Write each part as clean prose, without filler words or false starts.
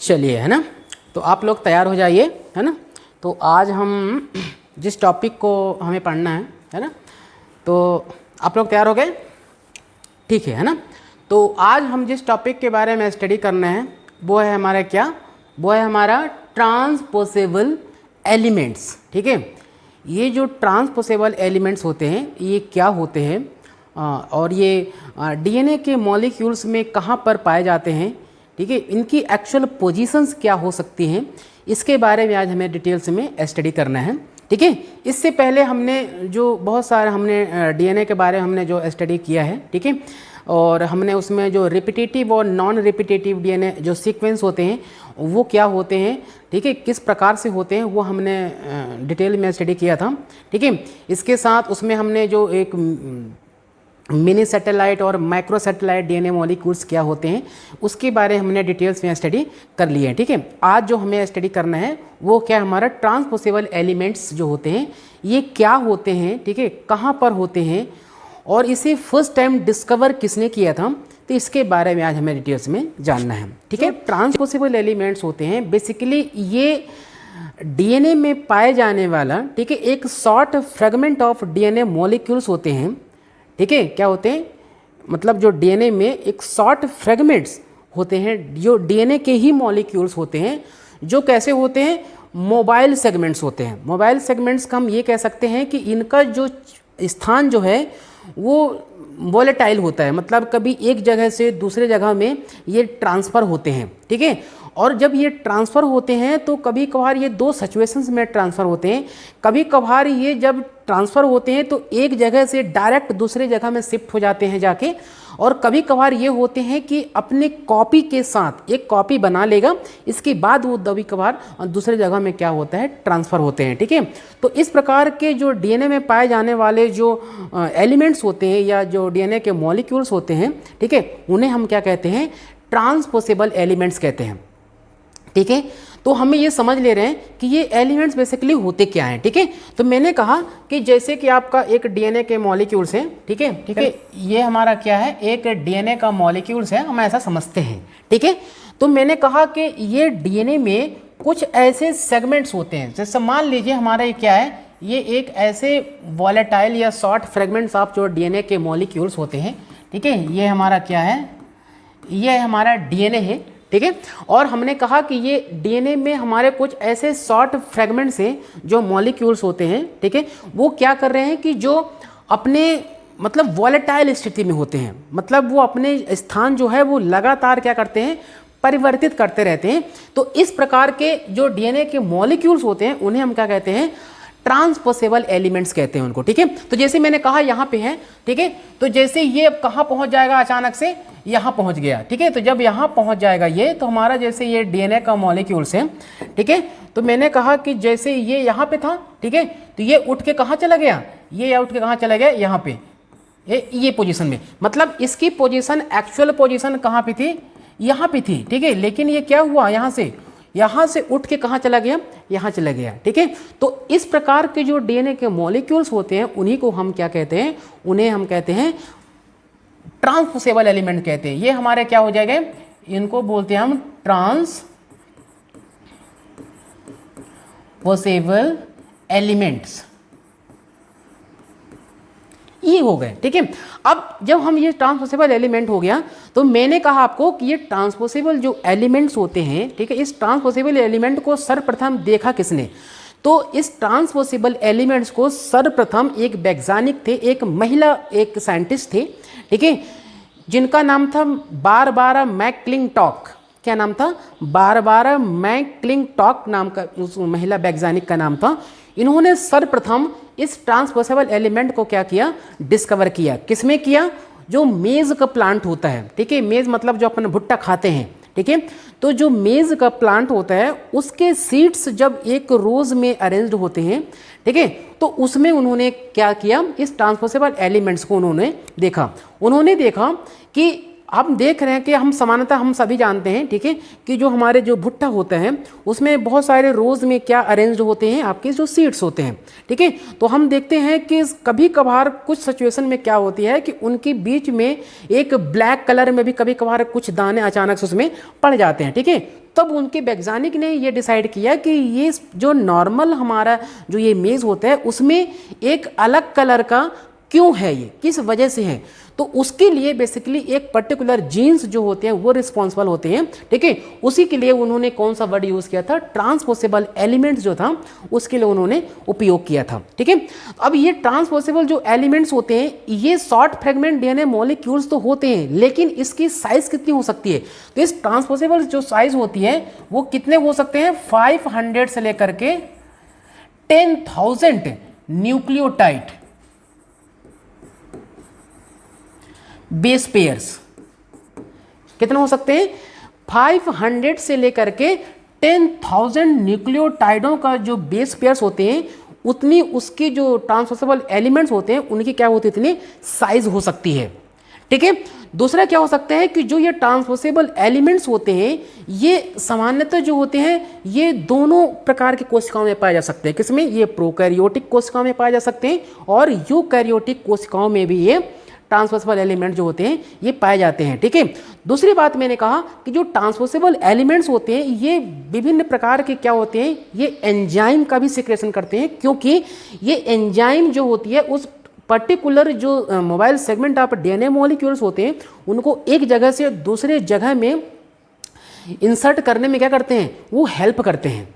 चलिए, है ना। तो आप लोग तैयार हो जाइए, है ना। तो आज हम जिस टॉपिक को हमें पढ़ना है ना, तो आप लोग तैयार हो गए? ठीक है ना। तो आज हम जिस टॉपिक के बारे में स्टडी करना है वो है हमारा क्या, वो है हमारा ट्रांसपोसेबल एलिमेंट्स। ठीक है, ये जो ट्रांसपोसेबल एलिमेंट्स होते हैं ये क्या होते हैं और ये डीएनए के मॉलिक्यूल्स में कहाँ पर पाए जाते हैं, ठीक है, इनकी एक्चुअल पोजीशंस क्या हो सकती हैं, इसके बारे में आज हमें डिटेल्स में स्टडी करना है। ठीक है, इससे पहले हमने जो बहुत सारे हमने डीएनए के बारे में हमने जो स्टडी किया है, ठीक है, और हमने उसमें जो रिपीटेटिव और नॉन रिपीटेटिव डीएनए जो सीक्वेंस होते हैं वो क्या होते हैं, ठीक है, किस प्रकार से होते हैं, वो हमने डिटेल में स्टडी किया था। ठीक है, इसके साथ उसमें हमने जो एक मिनी सैटेलाइट और माइक्रो सैटेलाइट डीएनए मॉलिक्यूल्स क्या होते हैं उसके बारे में हमने डिटेल्स में स्टडी कर लिए हैं। ठीक है, आज जो हमें स्टडी करना है वो क्या, हमारा ट्रांसपोसेबल एलिमेंट्स जो होते हैं ये क्या होते हैं, ठीक है, कहाँ पर होते हैं और इसे फर्स्ट टाइम डिस्कवर किसने किया था, तो इसके बारे में आज हमें डिटेल्स में जानना है। ठीक है, ट्रांसपोसेबल एलिमेंट्स होते हैं बेसिकली ये डीएनए में पाए जाने वाला, ठीक है, एक short fragment of DNA molecules होते हैं। ठीक है, क्या होते हैं, मतलब जो डीएनए में एक शॉर्ट फ्रेगमेंट्स होते हैं जो डीएनए के ही मॉलिक्यूल्स होते हैं, जो कैसे होते हैं, मोबाइल सेगमेंट्स होते हैं। मोबाइल सेगमेंट्स का हम ये कह सकते हैं कि इनका जो स्थान जो है वो वोलेटाइल होता है, मतलब कभी एक जगह से दूसरे जगह में ये ट्रांसफ़र होते हैं। ठीक है, और जब ये ट्रांसफ़र होते हैं तो कभी कभार ये दो सिचुएशंस में ट्रांसफ़र होते हैं। कभी कभार ये जब ट्रांसफ़र होते हैं तो एक जगह से डायरेक्ट दूसरे जगह में शिफ्ट हो जाते हैं जाके, और कभी कभार ये होते हैं कि अपने कॉपी के साथ एक कॉपी बना लेगा, इसके बाद वो कभी कभार दूसरे जगह में क्या होता है, ट्रांसफ़र होते हैं। ठीक है, तो इस प्रकार के जो डीएनए में पाए जाने वाले जो एलिमेंट्स होते हैं या जो डीएनए के मॉलिक्यूल्स होते हैं, ठीक है, उन्हें हम क्या कहते हैं, ट्रांसपोसेबल एलिमेंट्स कहते हैं। ठीक है, तो हमें ये समझ ले रहे हैं कि ये एलिमेंट्स बेसिकली होते क्या हैं। ठीक है, तो मैंने कहा कि जैसे कि आपका एक डीएनए के मॉलिक्यूल्स हैं, ठीक है, ठीक है, ये हमारा क्या है, एक डीएनए का मॉलिक्यूल्स है, हम ऐसा समझते हैं। ठीक है, तो मैंने कहा कि ये डीएनए में कुछ ऐसे सेगमेंट्स होते हैं, जैसे मान लीजिए हमारा ये क्या है, ये एक ऐसे वॉलेटाइल या शॉर्ट फ्रेगमेंट्स ऑफ जो डीएनए के मॉलिक्यूल्स होते हैं। ठीक है, ये हमारा क्या है, ये हमारा डीएनए है। ठीक है, और हमने कहा कि ये डीएनए में हमारे कुछ ऐसे शॉर्ट फ्रेगमेंट्स हैं जो मॉलिक्यूल्स होते हैं। ठीक है, वो क्या कर रहे हैं कि जो अपने मतलब वॉलेटाइल स्थिति में होते हैं, मतलब वो अपने स्थान जो है वो लगातार क्या करते हैं, परिवर्तित करते रहते हैं। तो इस प्रकार के जो डीएनए के मॉलिक्यूल्स होते हैं उन्हें हम क्या कहते हैं, ट्रांसपोसेबल एलिमेंट्स कहते हैं उनको। ठीक है, तो जैसे मैंने कहा यहाँ पे है, ठीक है, तो जैसे ये कहाँ पहुँच जाएगा, अचानक से यहाँ पहुँच गया। ठीक है, तो जब यहाँ पहुँच जाएगा ये, तो हमारा जैसे ये डीएनए का मॉलिक्यूल्स है, ठीक है, तो मैंने कहा कि जैसे ये यहाँ पे था, ठीक है, तो ये उठ के कहाँ चला गया, ये उठ के कहाँ चला गया, यहाँ पे ये पोजीशन में, मतलब इसकी पोजीशन एक्चुअल पोजीशन कहाँ पे थी, यहाँ पे थी। ठीक है, लेकिन ये क्या हुआ, यहाँ से उठ के कहाँ चला गया, यहाँ चला गया। ठीक है, तो इस प्रकार के जो डीएनए के मॉलिक्यूल्स होते हैं उन्हीं को हम क्या कहते हैं, उन्हें हम कहते हैं ट्रांसपोसेबल एलिमेंट कहते हैं। ये हमारे क्या हो जाएंगे, इनको बोलते हैं हम ट्रांसपोसेबल एलिमेंट्स, ये हो गए। ठीक है, अब जब हम ये ट्रांसपोसेबल एलिमेंट हो गया तो मैंने कहा आपको कि ये ट्रांसपोसेबल जो एलिमेंट्स होते हैं, ठीक है, इस ट्रांसपोसेबल एलिमेंट को सर्वप्रथम देखा किसने, तो इस ट्रांसपोसेबल एलिमेंट्स को सर्वप्रथम एक वैज्ञानिक थे, एक महिला एक साइंटिस्ट थे, ठीक है, जिनका नाम था बारबारा मैकक्लिंटॉक। क्या नाम था, बारबारा मैकक्लिंटॉक नाम का उस महिला वैज्ञानिक का नाम था। इन्होंने सर्वप्रथम इस ट्रांसपोसेबल एलिमेंट को क्या किया, डिस्कवर किया। किसमें किया, जो मेज़ का प्लांट होता है, ठीक है, मेज़ मतलब जो अपन भुट्टा खाते हैं। ठीक है, तो जो मेज़ का प्लांट होता है उसके सीड्स जब एक रोज में अरेंज्ड होते हैं, ठीक है, तो उसमें उन्होंने क्या किया, इस ट्रांसपोसेबल एलिमेंट्स को उन्होंने देखा कि हम देख रहे हैं कि हम सामान्यतः हम सभी जानते हैं, ठीक है, कि जो हमारे जो भुट्टा होता है उसमें बहुत सारे रोज में क्या अरेंज्ड होते हैं, आपके जो सीड्स होते हैं। ठीक है, तो हम देखते हैं कि कभी कभार कुछ सिचुएशन में क्या होती है कि उनके बीच में एक ब्लैक कलर में भी कभी कभार कुछ दाने अचानक से उसमें पड़ जाते हैं। ठीक है, तब उनके वैज्ञानिक ने ये डिसाइड किया कि ये जो नॉर्मल हमारा जो ये मेज़ होता है उसमें एक अलग कलर का क्यों है, ये किस वजह से है। तो उसके लिए बेसिकली एक पर्टिकुलर जीन्स जो होते हैं वो रिस्पॉन्सिबल होते हैं, ठीक है। उसी के लिए उन्होंने कौन सा वर्ड यूज़ किया था, ट्रांसपोसेबल एलिमेंट्स जो था उसके लिए उन्होंने उपयोग किया था, ठीक है। अब ये ट्रांसपोसेबल जो एलिमेंट्स होते हैं ये शॉर्ट फ्रेगमेंट डीएनए मॉलिक्यूल्स तो होते हैं, लेकिन इसकी साइज़ कितनी हो सकती है, तो इस ट्रांसपोसेबल जो साइज़ होती है वो कितने हो सकते हैं, 500 से लेकर के 10,000 न्यूक्लियोटाइड बेस पेयर्स। कितने हो सकते हैं, 500 से लेकर के 10,000 न्यूक्लियोटाइडों का जो बेस पेयर्स होते हैं उतनी उसकी जो ट्रांसपोसेबल एलिमेंट्स होते हैं उनकी क्या होती है, इतनी साइज हो सकती है, ठीक है। दूसरा क्या हो सकता है कि जो ये ट्रांसपोसेबल एलिमेंट्स होते हैं ये सामान्यतः जो होते हैं ये दोनों प्रकार की कोशिकाओं में पाए जा सकते हैं। किसमें, ये प्रोकैरियोटिक कोशिकाओं में पाए जा सकते हैं और यूकैरियोटिक कोशिकाओं में भी ये ट्रांसपोसेबल एलिमेंट जो होते हैं ये पाए जाते हैं, ठीक है। दूसरी बात मैंने कहा कि जो ट्रांसपोसेबल एलिमेंट्स होते हैं ये विभिन्न प्रकार के क्या होते हैं, ये एंजाइम का भी सिक्रेशन करते हैं, क्योंकि ये एंजाइम जो होती है उस पर्टिकुलर जो mobile segment of DNA molecules होते हैं उनको एक जगह से दूसरे जगह में इंसर्ट करने में क्या करते हैं, वो हेल्प करते हैं,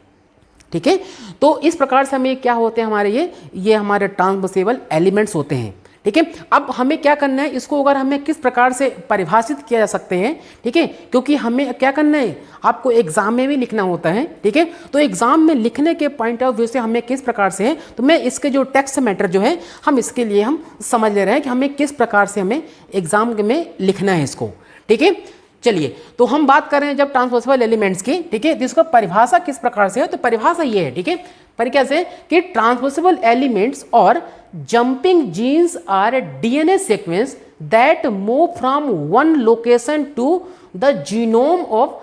ठीक है। तो इस प्रकार से हमें क्या होते हैं, हमारे ये हमारे ट्रांसपोसेबल एलिमेंट्स होते हैं, ठीक है। अब हमें क्या करना है, इसको अगर हमें किस प्रकार से परिभाषित किया जा सकते हैं, ठीक है, क्योंकि हमें क्या करना है, आपको एग्जाम में भी लिखना होता है, ठीक है। तो एग्जाम में लिखने के पॉइंट ऑफ व्यू से हमें किस प्रकार से है, तो मैं इसके जो टेक्स्ट मैटर जो है हम इसके लिए हम समझ ले रहे हैं कि हमें किस प्रकार से हमें एग्जाम में लिखना है इसको, ठीक है। चलिए, तो हम बात कर रहे हैं जब ट्रांसपोसेबल एलिमेंट्स की, ठीक है, जिसको परिभाषा किस प्रकार से है, तो परिभाषा ये है, ठीक है, पर कैसे कि ट्रांसपोसेबल एलिमेंट्स और jumping genes are DNA sequence that move from one location to the genome of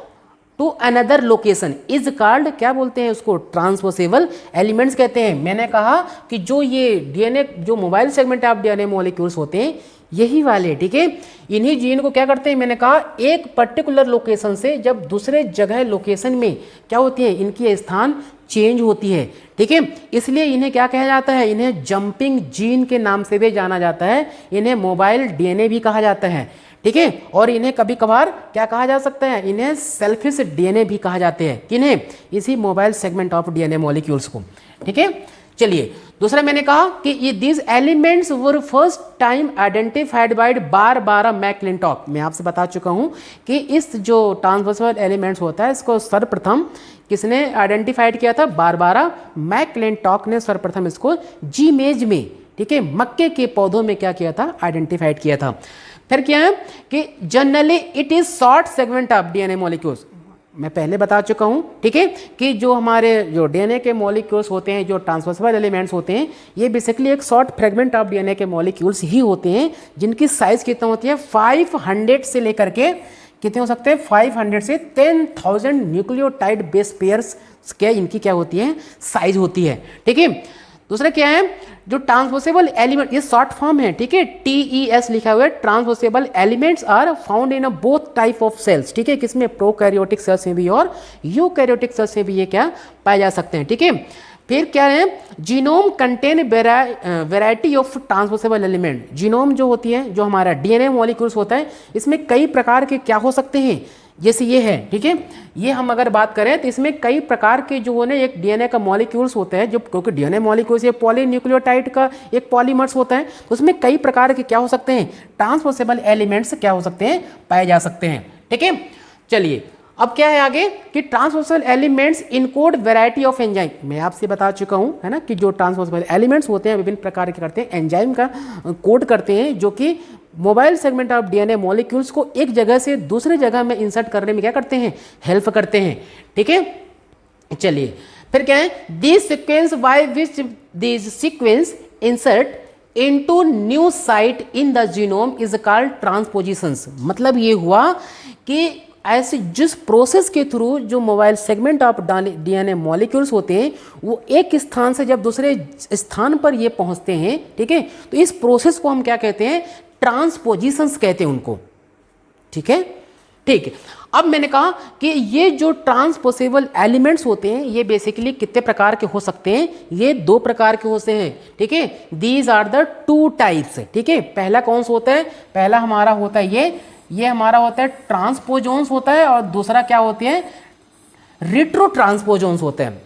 to another location is called, क्या बोलते हैं उसको, ट्रांसपोसेबल एलिमेंट्स कहते हैं। मैंने कहा कि जो ये डीएनए जो mobile segment of DNA molecules होते हैं यही वाले, ठीक है, इन्हीं जीन को क्या करते हैं, मैंने कहा एक पर्टिकुलर लोकेशन से जब दूसरे जगह लोकेशन में क्या होती है, इनकी स्थान चेंज होती है, ठीक है, इसलिए इन्हें क्या कहा जाता है, इन्हें जंपिंग जीन के नाम से भी जाना जाता है, इन्हें मोबाइल डीएनए भी कहा जाता है, ठीक है। और इन्हें कभी कभार क्या कहा जा सकता है, इन्हें सेल्फिश डीएनए भी कहा जाते हैं, किन्हें, इसी mobile segment of DNA molecules को, ठीक है। चलिए, दूसरा मैंने कहा कि ये these elements were first time identified by Barbara McClintock. मैं आपसे बता चुका हूँ कि इस जो ट्रांसपोसेबल एलिमेंट्स होता है इसको सर्वप्रथम किसने आइडेंटिफाइड किया था, बारबारा मैकक्लिंटॉक ने सर्वप्रथम इसको जीमेज में, ठीक है, मक्के के पौधों में क्या किया था, आइडेंटिफाइड किया था। फिर क्या है कि generally it is short segment of DNA molecules, मैं पहले बता चुका हूँ, ठीक है, कि जो हमारे जो डीएनए के मॉलिक्यूल्स होते हैं, जो ट्रांसपोसेबल एलिमेंट्स होते हैं, ये बेसिकली एक शॉर्ट फ्रेगमेंट ऑफ डीएनए के मॉलिक्यूल्स ही होते हैं जिनकी साइज कितना होती है, 500 से लेकर के कितने हो सकते हैं, 500 से 10,000 न्यूक्लियोटाइड बेस पेयर्स क्या इनकी क्या होती है, साइज होती है, ठीक है। दूसरा क्या है, जो ट्रांसपोसेबल एलिमेंट, ये शॉर्ट फॉर्म है, ठीक है, TES लिखा हुआ है, transposable elements are found in both type of cells, ठीक है, किसमें, प्रोकैरियोटिक सेल्स में भी और यूकैरियोटिक सेल्स में भी ये क्या पाए जा सकते हैं, ठीक है। फिर क्या है, genome contain variety of transposable element, genome जो होती है, जो हमारा डीएनए मॉलिक्यूल्स होता है, इसमें कई प्रकार के क्या हो सकते हैं, जैसे ये है, ठीक है, ये हम अगर बात करें तो इसमें कई प्रकार के जो है एक डीएनए का मॉलिक्यूल्स होता है, जो क्योंकि डीएनए मॉलिक्यूल्स ये पॉलीन्यूक्लियोटाइड का एक पॉलीमर्स होता है, तो उसमें कई प्रकार के क्या हो सकते हैं, ट्रांसपोसेबल एलिमेंट्स क्या हो सकते हैं, पाए जा सकते हैं, ठीक है। चलिए, अब क्या है आगे कि transposable elements encode variety of enzyme, मैं आपसे बता चुका हूँ, है ना, कि जो ट्रांसपोसेबल एलिमेंट्स होते हैं विभिन्न प्रकार के करते हैं, एंजाइम का कोड करते हैं, जो कि mobile segment of DNA molecules को एक जगह से दूसरे जगह में इंसर्ट करने में क्या करते हैं, हेल्प करते हैं, ठीक है। चलिए, फिर क्या है, this sequence by which this sequence insert into new site in the genome is called transpositions. मतलब ये हुआ कि ऐसे जिस प्रोसेस के थ्रू जो mobile segment of DNA molecules होते हैं वो एक स्थान से जब दूसरे स्थान पर ये पहुंचते हैं, ठीक है, तो इस प्रोसेस को हम क्या कहते हैं, ट्रांसपोजिशंस कहते हैं उनको, ठीक है, ठीक है। अब मैंने कहा कि ये जो ट्रांसपोसेबल एलिमेंट्स होते हैं ये बेसिकली कितने प्रकार के हो सकते हैं, ये 2 प्रकार के होते हैं, ठीक है। दीज आर द 2 टाइप्स, ठीक है। पहला कौन सा होता है, पहला हमारा होता है ये हमारा होता है ट्रांसपोजोन्स होता है, और दूसरा क्या होते हैं, रिट्रो ट्रांसपोजोन्स होते हैं।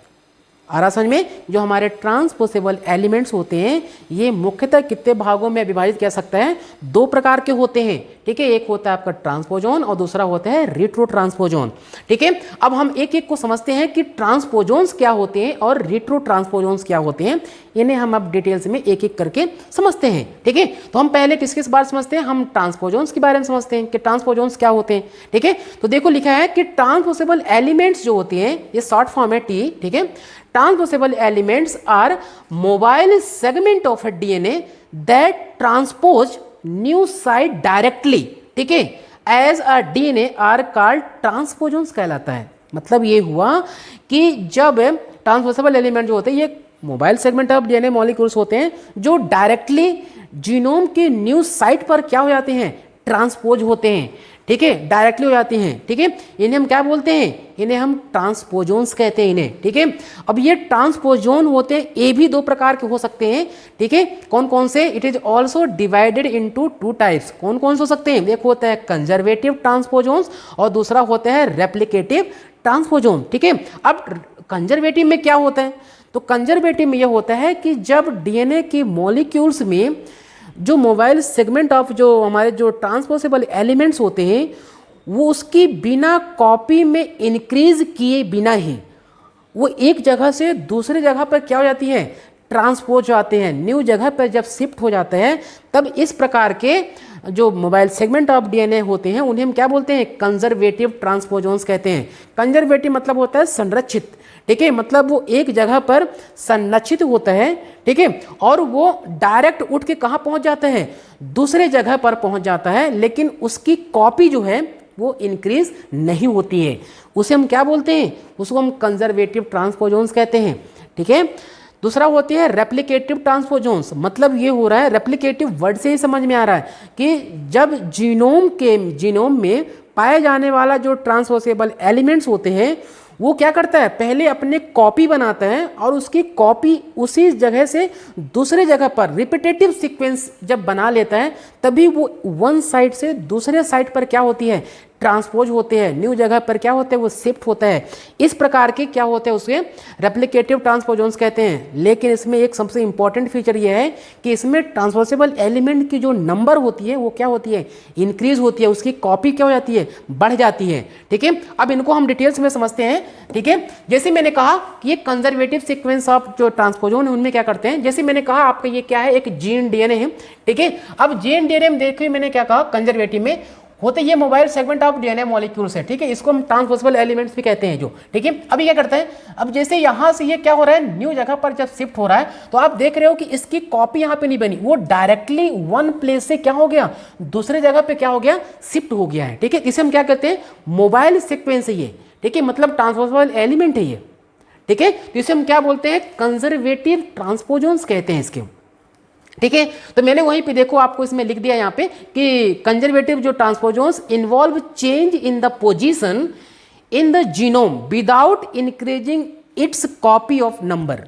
आ रहा समझ में, जो हमारे ट्रांसपोसेबल एलिमेंट्स होते हैं ये मुख्यतः कितने भागों में विभाजित किया सकता है, 2 प्रकार के होते हैं, ठीक है। एक होता है आपका ट्रांसपोजोन और दूसरा होता है रिट्रो ट्रांसपोजोन, ठीक है। अब हम एक एक को समझते हैं कि ट्रांसपोजोन्स क्या होते हैं और रिट्रो ट्रांसपोजोन्स क्या होते हैं, इन्हें हम अब डिटेल्स में एक एक करके समझते हैं, ठीक है। तो हम पहले किस बारे में समझते हैं, हम ट्रांसपोजोन्स के बारे में समझते हैं कि ट्रांसपोजोन्स क्या होते हैं, ठीक है। तो देखो लिखा है कि ट्रांसपोसेबल एलिमेंट्स जो होते हैं, ये शॉर्ट फॉर्म है टी, ठीक है। Transposable elements are mobile segment of a DNA that transpose new site directly, ठीक है, as a DNA are called transposons कहलाता है। मतलब ये हुआ कि जब ट्रांसपोसेबल एलिमेंट जो होते हैं ये mobile segment of DNA molecules होते हैं जो डायरेक्टली जीनोम के न्यू साइट पर क्या हो जाते हैं, ट्रांसपोज होते हैं, ठीक है, डायरेक्टली हो जाती हैं, ठीक है। इन्हें हम क्या बोलते हैं, इन्हें हम ट्रांसपोजोन्स कहते हैं इन्हें, ठीक है। अब ये ट्रांसपोजोन होते हैं, ये भी 2 प्रकार के हो सकते हैं, ठीक है। कौन कौन से, it is also divided into 2 types. कौन कौन से हो सकते हैं, एक होता है कंजर्वेटिव ट्रांसपोजोन्स और दूसरा होता है रेप्लिकेटिव ट्रांसपोजोन, ठीक है। अब कंजर्वेटिव में क्या होता है, तो कंजर्वेटिव में यह होता है कि जब डीएनए की मॉलिक्यूल्स में जो मोबाइल सेगमेंट ऑफ जो हमारे जो ट्रांसपोसेबल एलिमेंट्स होते हैं वो उसकी बिना कॉपी में इंक्रीज किए बिना ही वो एक जगह से दूसरे जगह पर क्या हो जाती है, ट्रांसपोज जाते हैं, न्यू जगह पर जब शिफ्ट हो जाते हैं तब इस प्रकार के जो मोबाइल सेगमेंट ऑफ डीएनए होते हैं उन्हें हम क्या बोलते हैं, कंजर्वेटिव ट्रांसपोजोन्स कहते हैं। कंजर्वेटिव मतलब होता है संरक्षित, ठीक है, मतलब वो एक जगह पर संरक्षित होता है, ठीक है, और वो डायरेक्ट उठ के कहाँ पहुँच जाता है, दूसरे जगह पर पहुँच जाता है, लेकिन उसकी कॉपी जो है वो इंक्रीज नहीं होती है। उसे हम क्या बोलते हैं, उसको हम कंजर्वेटिव ट्रांसपोजोन्स कहते हैं, ठीक है। दूसरा होती है रेप्लिकेटिव ट्रांसपोजोन्स। मतलब ये हो रहा है, रेप्लिकेटिव वर्ड से ही समझ में आ रहा है कि जब जीनोम में पाए जाने वाला जो ट्रांसपोसेबल एलिमेंट्स होते हैं वो क्या करता है, पहले अपने कॉपी बनाता है और उसकी कॉपी उसी जगह से दूसरे जगह पर रिपीटेटिव सीक्वेंस जब बना लेता है तभी वो वन साइड से दूसरे साइड पर क्या होती है, ट्रांसपोज होते हैं, न्यू जगह पर क्या होते हैं, वो शिफ्ट होता है। इस प्रकार के क्या होते हैं, उसके रेप्लिकेटिव ट्रांसपोजोन्स कहते हैं। लेकिन इसमें एक सबसे इंपॉर्टेंट फीचर ये है कि इसमें ट्रांसपोसेबल एलिमेंट की जो नंबर होती है वो क्या होती है, इंक्रीज होती है, उसकी कॉपी क्या हो जाती है, बढ़ जाती है, ठीक है। अब इनको हम डिटेल्स में समझते हैं, ठीक है। जैसे मैंने कहा कि ये कंजर्वेटिव सीक्वेंस ऑफ जो ट्रांसपोजोन है उनमें क्या करते हैं, जैसे मैंने कहा आपका ये क्या है, एक जीन डीएनए है, ठीक है। अब जीन डीएनए में देखिए मैंने क्या कहा, कंजर्वेटिव में होते ये mobile segment of DNA molecules है, ठीक है, इसको हम ट्रांसपोसेबल एलिमेंट्स भी कहते हैं जो, ठीक है। अभी क्या करते हैं, अब जैसे यहाँ से ये क्या हो रहा है, न्यू जगह पर जब शिफ्ट हो रहा है तो आप देख रहे हो कि इसकी कॉपी यहाँ पे नहीं बनी, वो डायरेक्टली वन प्लेस से क्या हो गया, दूसरे जगह पे क्या हो गया, शिफ्ट हो गया है, ठीक है। इसे हम क्या कहते हैं, मोबाइल सीक्वेंस है ये, ठीक है, मतलब ट्रांसपोसेबल एलिमेंट है ये, ठीक है। तो इसे हम क्या बोलते हैं, कंजर्वेटिव ट्रांसपोजोन्स कहते हैं इसके, ठीक है। तो मैंने वहीं पे देखो आपको इसमें लिख दिया यहाँ पे कि कंजर्वेटिव जो transposons involve change in the position in the genome without increasing its copy of number,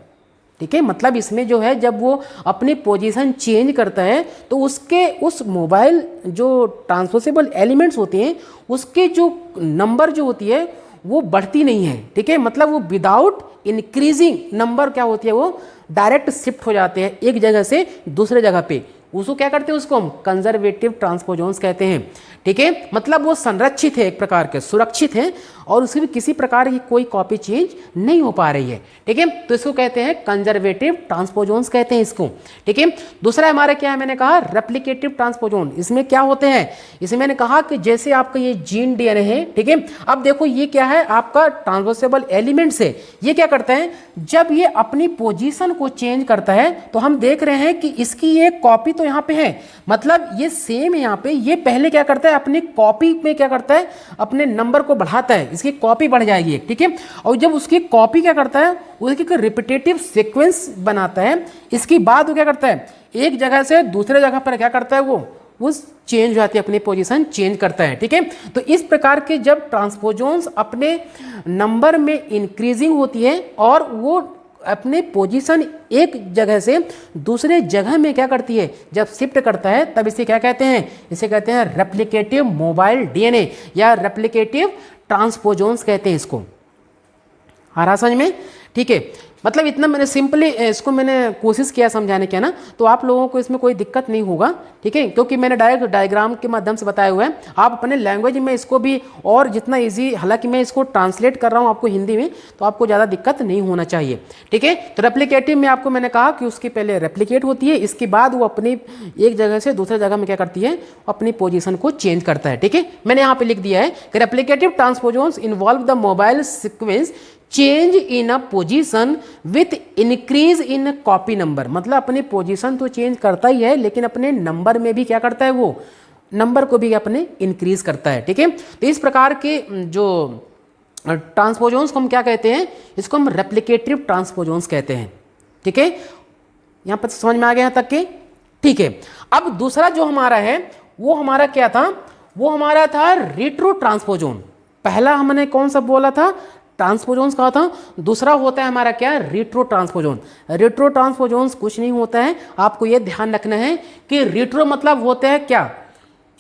ठीक है। मतलब इसमें जो है जब वो अपनी पोजीशन चेंज करता है तो उसके उस मोबाइल जो ट्रांसपोसेबल एलिमेंट्स होते हैं उसके जो नंबर जो होती है वो बढ़ती नहीं है, ठीक है। मतलब वो विदाउट इंक्रीजिंग नंबर क्या होती है, वो डायरेक्ट शिफ्ट हो जाते हैं एक जगह से दूसरे जगह पे, उसको क्या करते हैं, उसको हम कंजर्वेटिव ट्रांसपोजोन्स कहते हैं, ठीक है। मतलब वो संरक्षित है, एक प्रकार के सुरक्षित है और उसकी भी किसी प्रकार की कोई कॉपी चेंज नहीं हो पा रही है, ठीक है। तो इसको कहते हैं कंजर्वेटिव ट्रांसपोजोन्स कहते हैं इसको, ठीक है। दूसरा हमारा क्या है, मैंने कहा रेप्लिकेटिव ट्रांसपोजोन। इसमें क्या होते हैं, इसमें मैंने कहा कि जैसे आपका ये जीन डीएनए है, ठीक है। अब देखो ये क्या है, आपका ट्रांसपोसेबल एलिमेंट्स है, ये क्या करता है, जब ये अपनी पोजीशन को चेंज करता है तो हम देख रहे हैं कि इसकी ये कॉपी तो यहाँ पे है, मतलब ये सेम है यहाँ पे, ये पहले क्या करता है, अपनी कॉपी में क्या करता है, अपने नंबर को बढ़ाता है, इसकी कॉपी बढ़ जाएगी, ठीक है। और जब उसकी कॉपी क्या करता है, उसकी रिपीटेटिव सीक्वेंस बनाता है, इसके बाद वो क्या करता है, एक जगह से दूसरे जगह पर क्या करता है, वो उस चेंज हो जाती है, अपनी पोजीशन चेंज करता है। ठीक है, तो इस प्रकार के जब ट्रांसपोजोन्स अपने नंबर में इंक्रीजिंग होती है और वो अपने पोजीशन एक जगह से दूसरे जगह में क्या करती है, जब शिफ्ट करता है, तब इसे क्या कहते हैं, इसे कहते हैं रेप्लिकेटिव मोबाइल डीएनए या रेप्लिकेटिव ट्रांसपोजोन्स कहते हैं इसको। आ रहा समझ में? ठीक है, मतलब इतना मैंने सिंपली इसको मैंने कोशिश किया समझाने का ना, तो आप लोगों को इसमें कोई दिक्कत नहीं होगा। ठीक है, क्योंकि मैंने डायरेक्ट डायग्राम के माध्यम से बताया हुआ है। आप अपने लैंग्वेज में इसको भी और जितना इजी, हालांकि मैं इसको ट्रांसलेट कर रहा हूँ आपको हिंदी में, तो आपको ज़्यादा दिक्कत नहीं होना चाहिए। ठीक है, तो रेप्लिकेटिव में आपको मैंने कहा कि उसकी पहले रेप्लिकेट होती है, इसके बाद वो अपनी एक जगह से दूसरे जगह में क्या करती है, अपनी पोजीशन को चेंज करता है। ठीक है, मैंने यहाँ पे लिख दिया है कि replicative transposons involve the mobile sequence change in a position with increase in copy number. मतलब अपनी पोजीशन तो चेंज करता ही है, लेकिन अपने नंबर में भी क्या करता है, वो नंबर को भी अपने इंक्रीज करता है। ठीक है, तो इस प्रकार के जो ट्रांसपोजोन्स को हम क्या कहते हैं, इसको हम रेप्लिकेटिव ट्रांसपोजोन्स कहते हैं। ठीक है, यहाँ पर समझ में आ गया यहाँ तक के? ठीक है, अब दूसरा जो हमारा है वो हमारा क्या था, वो हमारा था रिट्रो ट्रांसपोजोन। पहला हमने कौन सा बोला था, ट्रांसपोजोन्स कहा था, दूसरा होता है हमारा क्या, रिट्रो ट्रांसपोजोन। रिट्रो ट्रांसपोजोन्स कुछ नहीं होता है, आपको ये ध्यान रखना है कि रिट्रो मतलब होता है क्या,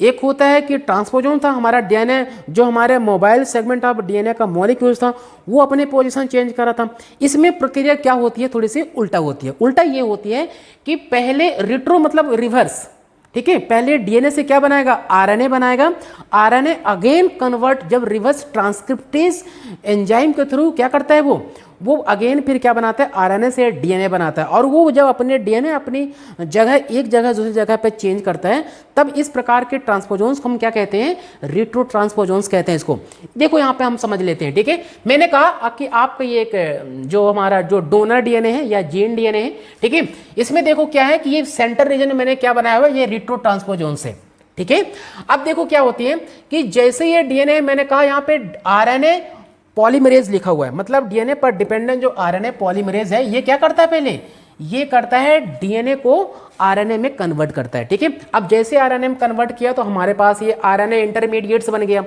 एक होता है कि ट्रांसपोजोन था हमारा डीएनए, जो हमारे मोबाइल सेगमेंट ऑफ डीएनए का मॉलिक्यूल्स था, वो अपने पोजीशन चेंज कर रहा था। इसमें प्रक्रिया क्या होती है, थोड़ी सी उल्टा होती है। उल्टा ये होती है कि पहले रिट्रो मतलब रिवर्स, ठीक है, पहले डीएनए से क्या बनाएगा, आरएनए बनाएगा, आरएनए अगेन कन्वर्ट, जब रिवर्स ट्रांसक्रिप्टेज एंजाइम के थ्रू क्या करता है, वो अगेन फिर क्या बनाता है, आरएनए से डीएनए बनाता है, और वो जब अपने डीएनए अपनी जगह एक जगह दूसरी जगह पे चेंज करता है, तब इस प्रकार के ट्रांसपोजोन्स को हम क्या कहते हैं, रिट्रो ट्रांसपोजोन्स कहते हैं इसको। देखो यहाँ पे हम समझ लेते हैं। ठीक है, मैंने कहा कि आपका ये एक जो हमारा जो डोनर डीएनए है या जीन डीएनए है, ठीक है, इसमें देखो क्या है कि ये सेंटर रीजन में मैंने क्या बनाया हुआ है, ये रिट्रो ट्रांसपोजोन्स है। ठीक है, अब देखो क्या होती है कि जैसे ये डीएनए, मैंने कहा यहाँ पे आरएनए पॉलीमरेज लिखा हुआ है, मतलब डीएनए पर डिपेंडेंट जो आरएनए पॉलीमरेज है, ये क्या करता है, पहले ये करता है डीएनए को आरएनए में कन्वर्ट करता है। ठीक है, अब जैसे आरएनए में कन्वर्ट किया तो हमारे पास ये आरएनए इंटरमीडिएट्स बन गया।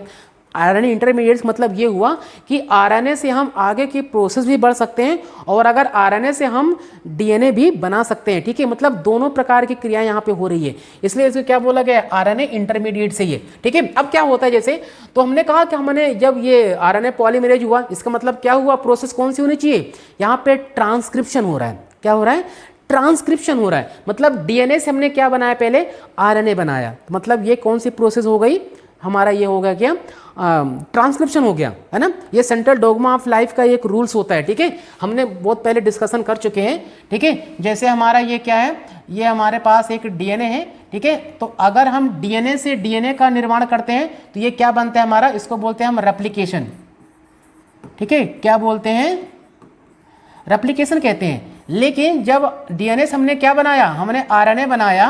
आरएनए इंटरमीडिएट्स मतलब ये हुआ कि आरएनए से हम आगे की प्रोसेस भी बढ़ सकते हैं, और अगर आरएनए से हम डीएनए भी बना सकते हैं। ठीक है, मतलब दोनों प्रकार की क्रियाएं यहाँ पे हो रही है, इसलिए इसको क्या बोला गया, आरएनए इंटरमीडिएट से ये। ठीक है, अब क्या होता है, जैसे तो हमने कहा कि हमने जब ये आरएनए पॉलीमरेज हुआ, इसका मतलब क्या हुआ, प्रोसेस कौन सी होनी चाहिए, यहाँ पे ट्रांसक्रिप्शन हो रहा है। क्या हो रहा है, ट्रांसक्रिप्शन हो रहा है, मतलब डीएनए से हमने क्या बनाया, पहले आरएनए बनाया, मतलब ये कौन सी प्रोसेस हो गई, हमारा ये हो गया क्या, ट्रांसक्रिप्शन हो गया, है ना। ये सेंट्रल डोगमा ऑफ लाइफ का एक रूल्स होता है। ठीक है, हमने बहुत पहले डिस्कशन कर चुके हैं। ठीक है, जैसे हमारा ये क्या है, ये हमारे पास एक डीएनए है। ठीक है, तो अगर हम डीएनए से डीएनए का निर्माण करते हैं तो ये क्या बनता है हमारा, इसको बोलते हैं हम रेप्लिकेशन। ठीक है, क्या बोलते हैं, रेप्लिकेशन कहते हैं। लेकिन जब डीएनए से हमने क्या बनाया, हमने आरएनए बनाया,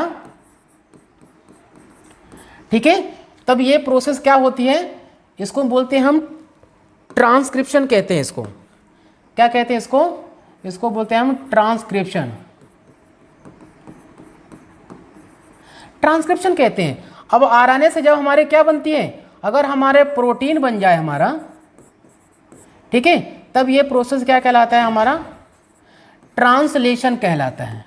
ठीक है, तब ये प्रोसेस क्या होती है, इसको बोलते हैं हम ट्रांसक्रिप्शन कहते हैं। इसको क्या कहते हैं, इसको बोलते हैं हम ट्रांसक्रिप्शन, ट्रांसक्रिप्शन कहते हैं। अब आरएनए से जब हमारे क्या बनती है, अगर हमारे प्रोटीन बन जाए हमारा, ठीक है, तब ये प्रोसेस क्या कहलाता है, हमारा ट्रांसलेशन कहलाता है।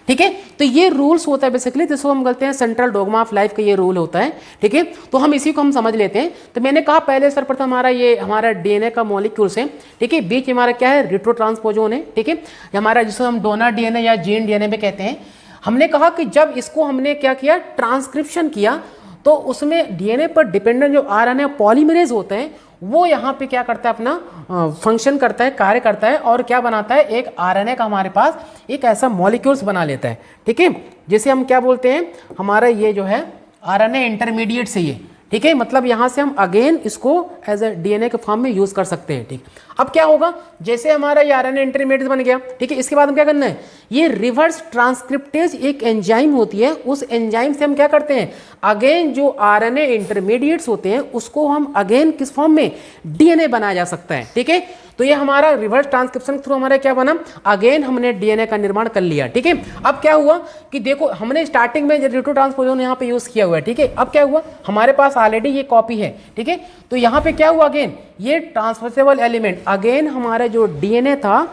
ठीक है, तो ये रूल्स होता है बेसिकली, जिसको हम बोलते हैं सेंट्रल डोगमा ऑफ लाइफ का ये रूल होता है। ठीक है, तो हम इसी को हम समझ लेते हैं। तो मैंने कहा पहले सर्वप्रथम हमारा ये हमारा डीएनए का मॉलिक्यूल्स है। ठीक है, बीच हमारा क्या है, रिट्रो ट्रांसपोजोन है। ठीक है, हमारा जिसको हम डोनर डीएनए या जीन डीएनए में कहते हैं। हमने कहा कि जब इसको हमने क्या किया, ट्रांसक्रिप्शन किया, तो उसमें डीएनए पर डिपेंडेंट जो आरएनए पॉलीमरेज होते हैं, वो यहाँ पे क्या करता है, अपना फंक्शन करता है, कार्य करता है, और क्या बनाता है, एक आरएनए का हमारे पास एक ऐसा मॉलिक्यूल्स बना लेता है। ठीक है, जैसे हम क्या बोलते हैं, हमारा ये जो है आरएनए इंटरमीडिएट से ये, ठीक है, मतलब यहाँ से हम अगेन इसको एज ए डीएनए के फॉर्म में यूज़ कर सकते हैं। ठीक, अब क्या होगा, जैसे हमारा ये आरएनए इंटरमीडिएट बन गया, ठीक है, इसके बाद हम क्या करना है, ये रिवर्स ट्रांसक्रिप्टेज एक एंजाइम होती है, उस एंजाइम से हम क्या करते हैं, अगेन जो आरएनए इंटरमीडिएट्स होते हैं उसको हम अगेन किस फॉर्म में, डीएनए बनाया जा सकता है, ठीक है। तो ये हमारा रिवर्स ट्रांसक्रिप्शन के थ्रू हमारा क्या बना, अगेन हमने डीएनए का निर्माण कर लिया, ठीक है। अब क्या हुआ कि देखो हमने स्टार्टिंग में रिट्रो ट्रांसपोजन यहाँ पे यूज किया हुआ है, ठीक है। अब क्या हुआ, हमारे पास ऑलरेडी ये कॉपी है, ठीक है। तो यहाँ पे क्या हुआ, अगेन ये ट्रांसफरेबल एलिमेंट, अगेन हमारा जो डीएनए था,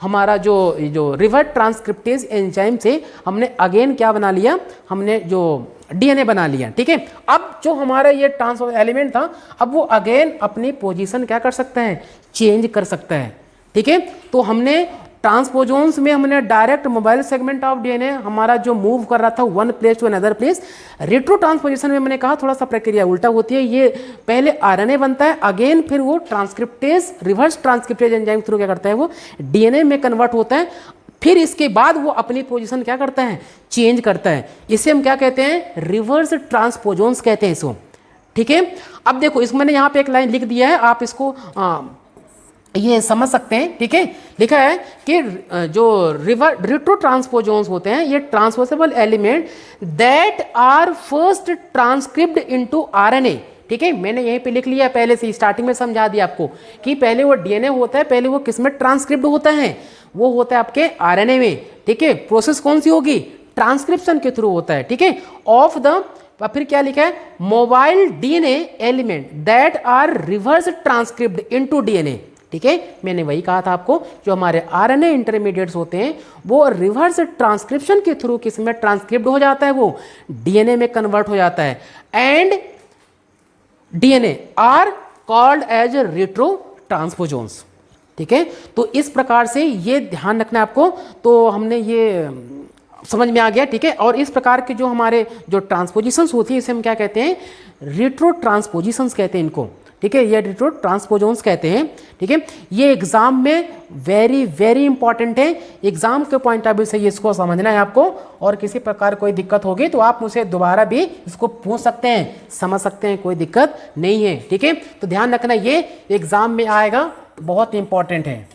हमारा जो रिवर्स ट्रांसक्रिप्टेज एंजाइम से हमने अगेन क्या बना लिया, हमने जो डीएनए बना लिया, ठीक है। अब जो हमारा ये ट्रांसफर एलिमेंट था, अब वो अगेन अपनी पोजीशन क्या कर सकता है, चेंज कर सकता है, ठीक है। तो हमने ट्रांसपोजोन्स में हमने direct mobile segment of DNA हमारा जो मूव कर रहा था one place to another place, retro transposition में मैंने कहा थोड़ा सा प्रक्रिया उल्टा होती है, ये पहले आरएनए बनता है, अगेन फिर वो transcriptase reverse transcriptase enzyme through क्या करता है, वो डीएनए में कन्वर्ट होता है, फिर इसके बाद वो अपनी पोजीशन क्या करता है, चेंज करता है। इसे हम क्या कहते हैं, रिवर्स ट्रांसपोजोन्स कहते हैं इसको, ठीक है। अब देखो इसको मैंने यहाँ पे एक लाइन लिख दिया है, आप इसको ये समझ सकते हैं, ठीक है। लिखा है कि जो रेट्रो ट्रांसपोजोन्स होते हैं ये transposable element that are first transcript into RNA, ठीक है। मैंने यहीं पे लिख लिया पहले से, स्टार्टिंग में समझा दिया आपको कि पहले वो डीएनए होता है, पहले वो किस में ट्रांसक्रिप्ट होता है, वो होता है आपके आरएनए में, ठीक है। प्रोसेस कौन सी होगी, ट्रांसक्रिप्शन के थ्रू होता है, ठीक है। ऑफ द, फिर क्या लिखा है, mobile DNA element that are reverse transcript into DNA, ठीक है। मैंने वही कहा था आपको, जो हमारे आरएनए इंटरमीडिएट्स होते हैं वो रिवर्स ट्रांसक्रिप्शन के थ्रू किस में ट्रांसक्रिप्ट हो जाता है, वो डीएनए में कन्वर्ट हो जाता है, and DNA are called as retro transposons, ठीक है। तो इस प्रकार से ये ध्यान रखना है आपको, तो हमने ये समझ में आ गया, ठीक है। और इस प्रकार के जो हमारे जो ट्रांसपोजिशंस होती है इसे हम क्या कहते हैं, रेट्रो ट्रांसपोजिशंस कहते हैं इनको, ठीक है। ये रेट्रो ट्रांसपोजोन्स कहते हैं, ठीक है। ये एग्जाम में वेरी वेरी इंपॉर्टेंट है, एग्जाम के पॉइंट ऑफ व्यू से ये इसको समझना है आपको, और किसी प्रकार कोई दिक्कत होगी तो आप मुझसे दोबारा भी इसको पूछ सकते हैं, समझ सकते हैं, कोई दिक्कत नहीं है, ठीक है। तो ध्यान रखना ये एग्जाम में आएगा, बहुत इंपॉर्टेंट है।